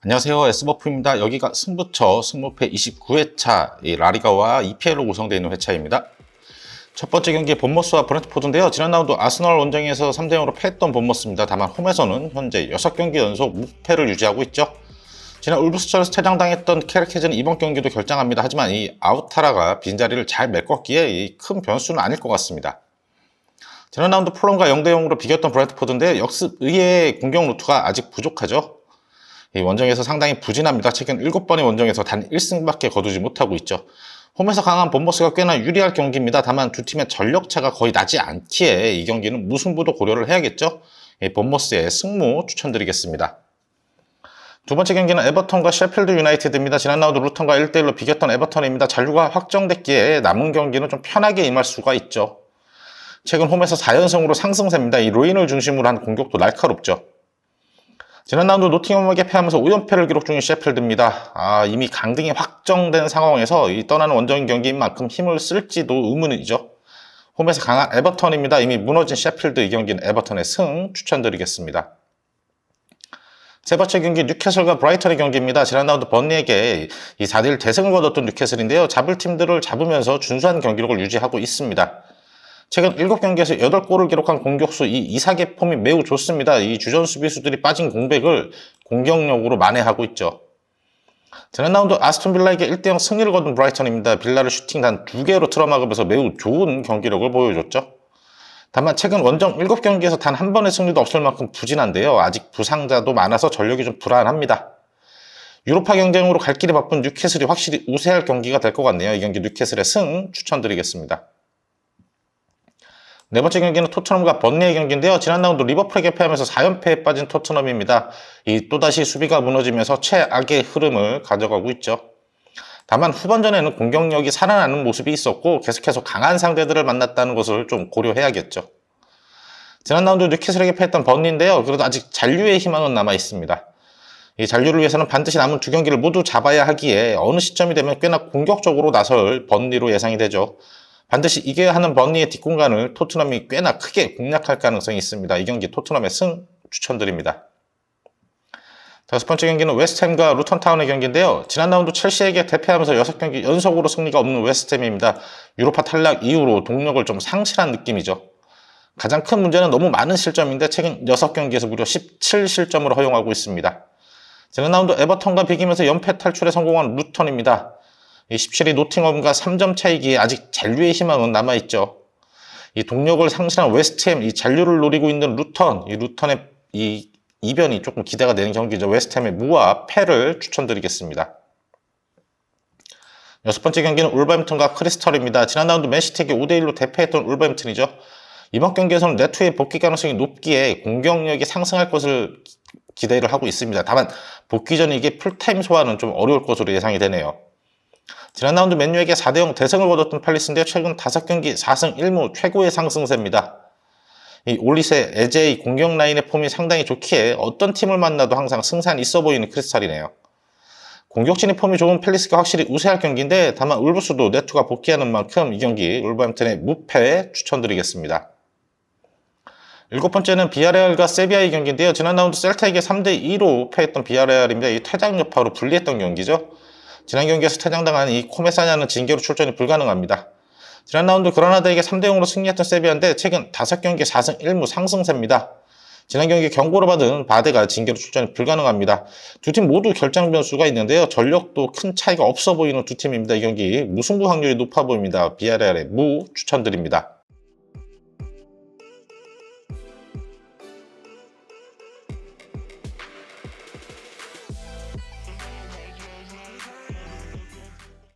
안녕하세요. S버프입니다. 여기가 승부처 승무패 29회차 라리가와 EPL로 구성되어 있는 회차입니다. 첫 번째 경기 본머스와 브렌트포드인데요. 지난 라운드 아스널 원정에서 3대0으로 패했던 본머스입니다. 다만 홈에서는 현재 6경기 연속 무패를 유지하고 있죠. 지난 울브스처에서 퇴장당했던 캐릭헤즈는 이번 경기도 결장합니다. 하지만 이 아우타라가 빈자리를 잘 메꿨기에 큰 변수는 아닐 것 같습니다. 지난 라운드 풀럼과 0대0으로 비겼던 브렌트포드인데 역습 의외의 공격 루트가 아직 부족하죠. 이 원정에서 상당히 부진합니다. 최근 7번의 원정에서 단 1승밖에 거두지 못하고 있죠. 홈에서 강한 본머스가 꽤나 유리할 경기입니다. 다만 두 팀의 전력차가 거의 나지 않기에 이 경기는 무승부도 고려를 해야겠죠. 본머스의 승무 추천드리겠습니다. 두 번째 경기는 에버턴과 셰필드 유나이티드입니다. 지난 라운드 루턴과 1대1로 비겼던 에버턴입니다. 잔류가 확정됐기에 남은 경기는 좀 편하게 임할 수가 있죠. 최근 홈에서 4연승으로 상승세입니다. 이 루인을 중심으로 한 공격도 날카롭죠. 지난 라운드 노팅엄에게 패하면서 5연패를 기록 중인 셰필드입니다. 이미 강등이 확정된 상황에서 이 떠나는 원정인 경기인 만큼 힘을 쓸지도 의문이죠. 홈에서 강한 에버턴입니다. 이미 무너진 셰필드 이 경기는 에버턴의 승 추천드리겠습니다. 세 번째 경기 뉴캐슬과 브라이턴의 경기입니다. 지난 라운드 번리에게 이 4대1 대승을 거뒀던 뉴캐슬인데요. 잡을 팀들을 잡으면서 준수한 경기력을 유지하고 있습니다. 최근 7경기에서 8골을 기록한 공격수 이 이삭의 폼이 매우 좋습니다. 이 주전 수비수들이 빠진 공백을 공격력으로 만회하고 있죠. 지난 라운드 아스톤 빌라에게 1대0 승리를 거둔 브라이턴입니다. 빌라를 슈팅 단 2개로 틀어막으면서 매우 좋은 경기력을 보여줬죠. 다만 최근 원정 7경기에서 단 한 번의 승리도 없을 만큼 부진한데요. 아직 부상자도 많아서 전력이 좀 불안합니다. 유로파 경쟁으로 갈 길이 바쁜 뉴캐슬이 확실히 우세할 경기가 될 것 같네요. 이 경기 뉴캐슬의 승 추천드리겠습니다. 네 번째 경기는 토트넘과 번리의 경기인데요. 지난 라운드 리버풀에게 패하면서 4연패에 빠진 토트넘입니다. 또다시 수비가 무너지면서 최악의 흐름을 가져가고 있죠. 다만 후반전에는 공격력이 살아나는 모습이 있었고 계속해서 강한 상대들을 만났다는 것을 좀 고려해야겠죠. 지난 라운드 뉴캐슬에게 패했던 번리인데요. 그래도 아직 잔류의 희망은 남아 있습니다. 이 잔류를 위해서는 반드시 남은 두 경기를 모두 잡아야 하기에 어느 시점이 되면 꽤나 공격적으로 나설 번리로 예상이 되죠. 반드시 이겨야 하는 번리의 뒷공간을 토트넘이 꽤나 크게 공략할 가능성이 있습니다. 이 경기 토트넘의 승 추천드립니다. 다섯 번째 경기는 웨스트햄과 루턴타운의 경기인데요. 지난 라운드 첼시에게 대패하면서 6경기 연속으로 승리가 없는 웨스트햄입니다. 유로파 탈락 이후로 동력을 좀 상실한 느낌이죠. 가장 큰 문제는 너무 많은 실점인데 최근 6경기에서 무려 17실점을 허용하고 있습니다. 지난 라운드 에버턴과 비기면서 연패 탈출에 성공한 루턴입니다. 17위 노팅엄과 3점 차이기에 아직 잔류의 희망은 남아있죠. 이 동력을 상실한 웨스트햄, 이 잔류를 노리고 있는 루턴, 이 루턴의 이 이변이 조금 기대가 되는 경기죠. 웨스트햄의 무와 패를 추천드리겠습니다. 여섯 번째 경기는 울버햄튼과 크리스털입니다. 지난 라운드 맨시티에게 5대1로 대패했던 울버햄튼이죠. 이번 경기에서는 네트의 복귀 가능성이 높기에 공격력이 상승할 것을 기대를 하고 있습니다. 다만 복귀 전 이게 풀타임 소화는 좀 어려울 것으로 예상이 되네요. 지난 라운드 맨유에게 4대0 대승을 거뒀던 팰리스인데 최근 5경기 4승 1무 최고의 상승세입니다. 이 올리세, 에제의 공격 라인의 폼이 상당히 좋기에 어떤 팀을 만나도 항상 승산이 있어 보이는 크리스탈이네요. 공격진의 폼이 좋은 팰리스가 확실히 우세할 경기인데 다만 울브스도 네트가 복귀하는 만큼 이 경기 울버햄튼의 무패 추천드리겠습니다. 일곱 번째는 비아레알과 세비야의 경기인데요. 지난 라운드 셀타에게 3대2로 패했던 비아레알입니다. 이 퇴장 여파로 불리했던 경기죠. 지난 경기에서 퇴장당한 이 코메사냐는 징계로 출전이 불가능합니다. 지난 라운드 그라나다에게 3대0으로 승리했던 세비야인데 최근 5경기 4승 1무 상승세입니다. 지난 경기 경고를 받은 바데가 징계로 출전이 불가능합니다. 두 팀 모두 결장 변수가 있는데요. 전력도 큰 차이가 없어 보이는 두 팀입니다. 이 경기 무승부 확률이 높아 보입니다. 비아레알의 무 추천드립니다.